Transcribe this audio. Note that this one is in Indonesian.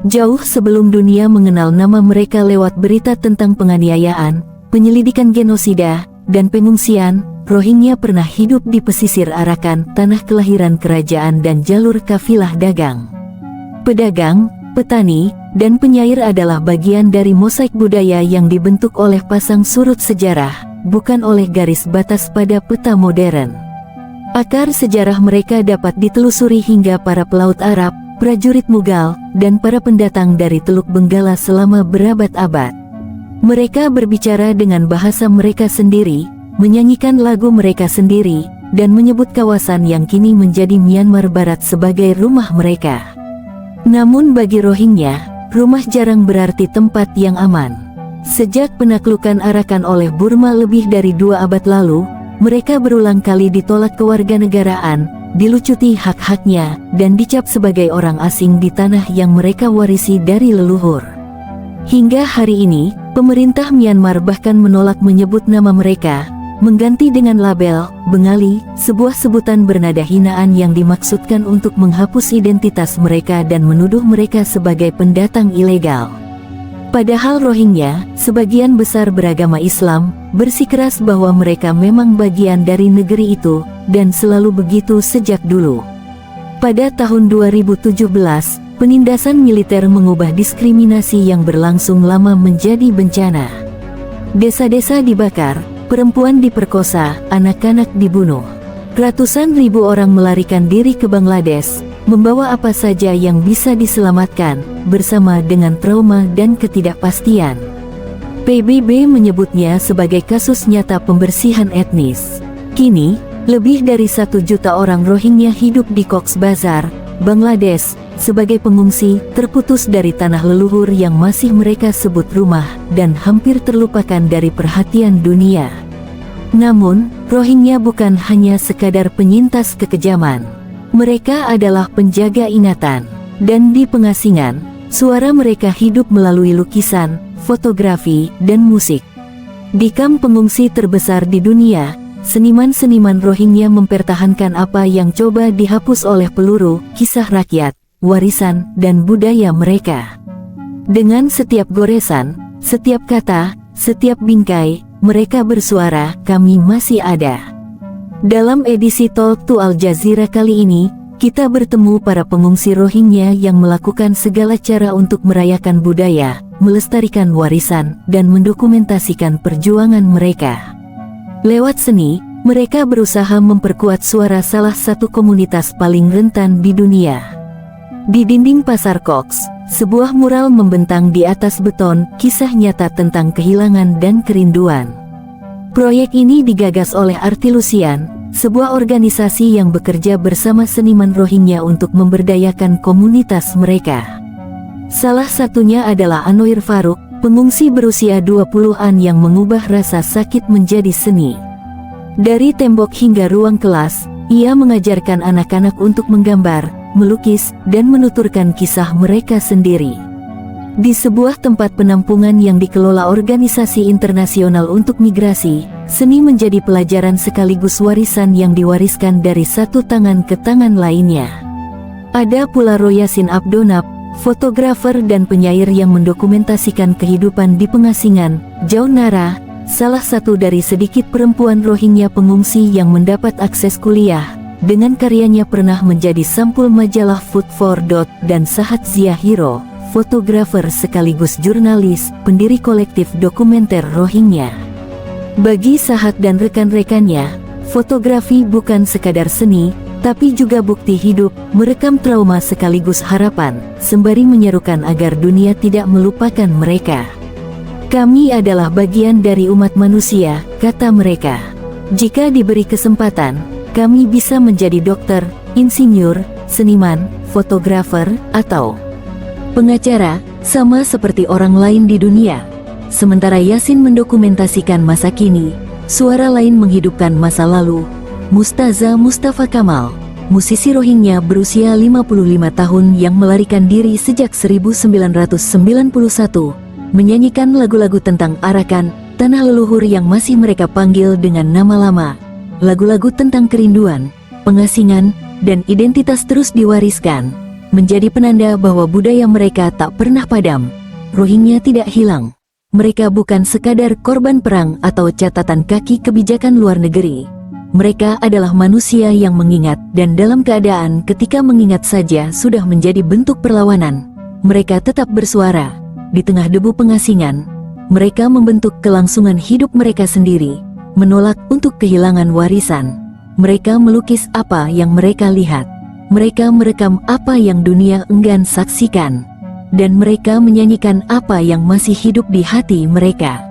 Jauh sebelum dunia mengenal nama mereka lewat berita tentang penganiayaan, penyelidikan genosida, dan pengungsian, Rohingya pernah hidup di pesisir Arakan, tanah kelahiran kerajaan dan jalur kafilah dagang. Pedagang, petani, dan penyair adalah bagian dari mosaik budaya yang dibentuk oleh pasang surut sejarah, bukan oleh garis batas pada peta modern. Akar sejarah mereka dapat ditelusuri hingga para pelaut Arab, prajurit Mughal, dan para pendatang dari Teluk Benggala selama berabad-abad. Mereka berbicara dengan bahasa mereka sendiri, menyanyikan lagu mereka sendiri, dan menyebut kawasan yang kini menjadi Myanmar Barat sebagai rumah mereka. Namun bagi Rohingya, rumah jarang berarti tempat yang aman. Sejak penaklukan Arakan oleh Burma lebih dari 2 abad lalu, mereka berulang kali ditolak kewarganegaraan, dilucuti hak-haknya, dan dicap sebagai orang asing di tanah yang mereka warisi dari leluhur. Hingga hari ini, pemerintah Myanmar bahkan menolak menyebut nama mereka, mengganti dengan label Bengali, sebuah sebutan bernada hinaan yang dimaksudkan untuk menghapus identitas mereka dan menuduh mereka sebagai pendatang ilegal. Padahal Rohingya, sebagian besar beragama Islam, bersikeras bahwa mereka memang bagian dari negeri itu, dan selalu begitu sejak dulu. Pada tahun 2017, penindasan militer mengubah diskriminasi yang berlangsung lama menjadi bencana. Desa-desa dibakar, perempuan diperkosa, anak-anak dibunuh. Ratusan ribu orang melarikan diri ke Bangladesh, membawa apa saja yang bisa diselamatkan, bersama dengan trauma dan ketidakpastian. PBB menyebutnya sebagai kasus nyata pembersihan etnis. Kini, lebih dari 1 juta orang Rohingya hidup di Cox's Bazar, Bangladesh, sebagai pengungsi, terputus dari tanah leluhur yang masih mereka sebut rumah, dan hampir terlupakan dari perhatian dunia. Namun, Rohingya bukan hanya sekadar penyintas kekejaman. Mereka adalah penjaga ingatan, dan di pengasingan, suara mereka hidup melalui lukisan, fotografi, dan musik. Di kamp pengungsi terbesar di dunia, seniman-seniman Rohingya mempertahankan apa yang coba dihapus oleh peluru, kisah rakyat, warisan, dan budaya mereka. Dengan setiap goresan, setiap kata, setiap bingkai, mereka bersuara, kami masih ada. Dalam edisi Talk to Al Jazeera kali ini, kita bertemu para pengungsi Rohingya yang melakukan segala cara untuk merayakan budaya, melestarikan warisan, dan mendokumentasikan perjuangan mereka. Lewat seni, mereka berusaha memperkuat suara salah satu komunitas paling rentan di dunia. Di dinding Pasar Cox, sebuah mural membentang di atas beton, kisah nyata tentang kehilangan dan kerinduan. Proyek ini digagas oleh Arti Lusian, sebuah organisasi yang bekerja bersama seniman Rohingya untuk memberdayakan komunitas mereka. Salah satunya adalah Anoir Faruk, pengungsi berusia 20-an yang mengubah rasa sakit menjadi seni. Dari tembok hingga ruang kelas, ia mengajarkan anak-anak untuk menggambar, melukis, dan menuturkan kisah mereka sendiri. Di sebuah tempat penampungan yang dikelola organisasi internasional untuk migrasi, seni menjadi pelajaran sekaligus warisan yang diwariskan dari satu tangan ke tangan lainnya. Ada pula Royasin Abdonap, fotografer dan penyair yang mendokumentasikan kehidupan di pengasingan, Jaunara, salah satu dari sedikit perempuan Rohingya pengungsi yang mendapat akses kuliah. Dengan karyanya pernah menjadi sampul majalah Food for Thought, dan Sahat Zia Hiro, fotografer sekaligus jurnalis, pendiri kolektif dokumenter Rohingya. Bagi Sahat dan rekan-rekannya, fotografi bukan sekadar seni, tapi juga bukti hidup, merekam trauma sekaligus harapan, sembari menyerukan agar dunia tidak melupakan mereka. Kami adalah bagian dari umat manusia, kata mereka. Jika diberi kesempatan, kami bisa menjadi dokter, insinyur, seniman, fotografer, atau pengacara, sama seperti orang lain di dunia. Sementara Yasin mendokumentasikan masa kini, suara lain menghidupkan masa lalu. Mustaza Mustafa Kamal, musisi Rohingya berusia 55 tahun yang melarikan diri sejak 1991, menyanyikan lagu-lagu tentang Arakan, tanah leluhur yang masih mereka panggil dengan nama lama. Lagu-lagu tentang kerinduan, pengasingan, dan identitas terus diwariskan. menjadi penanda bahwa budaya mereka tak pernah padam. Rohingya tidak hilang. Mereka bukan sekadar korban perang atau catatan kaki kebijakan luar negeri. Mereka adalah manusia yang mengingat, dan dalam keadaan ketika mengingat saja sudah menjadi bentuk perlawanan. Mereka tetap bersuara. Di tengah debu pengasingan, mereka membentuk kelangsungan hidup mereka sendiri, menolak untuk kehilangan warisan. Mereka melukis apa yang mereka lihat. Mereka merekam apa yang dunia enggan saksikan. Dan mereka menyanyikan apa yang masih hidup di hati mereka.